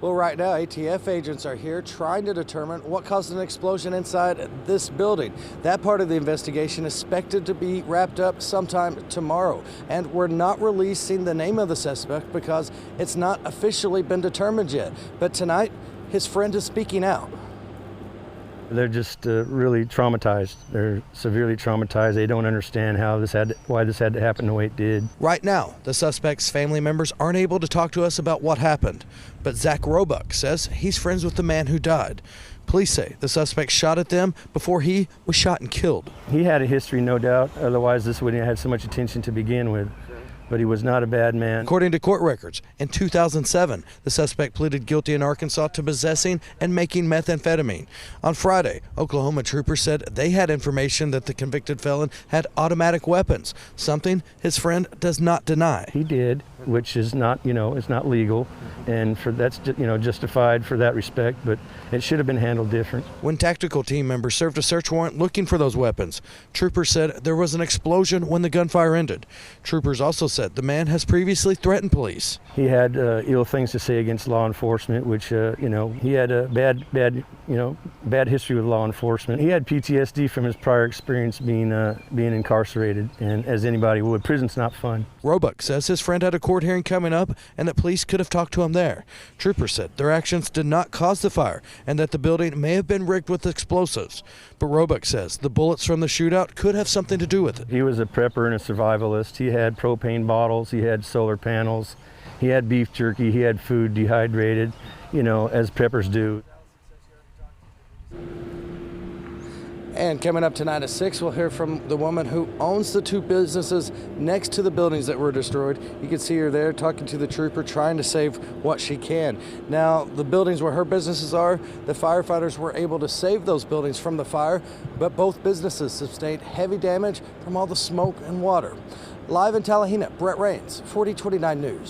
Well, right now, ATF agents are here trying to determine what caused an explosion inside this building. That part of the investigation is expected to be wrapped up sometime tomorrow. And we're not releasing the name of the suspect because it's not officially been determined yet. But tonight, his friend is speaking out. They're just really traumatized. They're severely traumatized. They don't understand why this had to happen the way it did. Right now, the suspect's family members aren't able to talk to us about what happened. But Zach Roebuck says he's friends with the man who died. Police say the suspect shot at them before he was shot and killed. He had a history, no doubt. Otherwise, this wouldn't have had so much attention to begin with. But he was not a bad man. According to court records, in 2007, the suspect pleaded guilty in Arkansas to possessing and making methamphetamine. On Friday, Oklahoma troopers said they had information that the convicted felon had automatic weapons, something his friend does not deny. He did, which is not, it's not legal, and that's justified for that respect, but it should have been handled different. When tactical team members served a search warrant looking for those weapons, troopers said there was an explosion when the gunfire ended. Troopers also said the man has previously threatened police. He had ill things to say against law enforcement, which, he had a bad history with law enforcement. He had PTSD from his prior experience being incarcerated, and as anybody would, prison's not fun. Roebuck says his friend had a court hearing coming up and that police could have talked to him there. Troopers said their actions did not cause the fire and that the building may have been rigged with explosives. But Roebuck says the bullets from the shootout could have something to do with it. He was a prepper and a survivalist. He had propane bottles, he had solar panels, he had beef jerky, he had food dehydrated, as preppers do. And coming up tonight at 6, we'll hear from the woman who owns the two businesses next to the buildings that were destroyed. You can see her there talking to the trooper, trying to save what she can. Now, the buildings where her businesses are, the firefighters were able to save those buildings from the fire, but both businesses sustained heavy damage from all the smoke and water. Live in Tallahena, Brett Rains, 4029 News.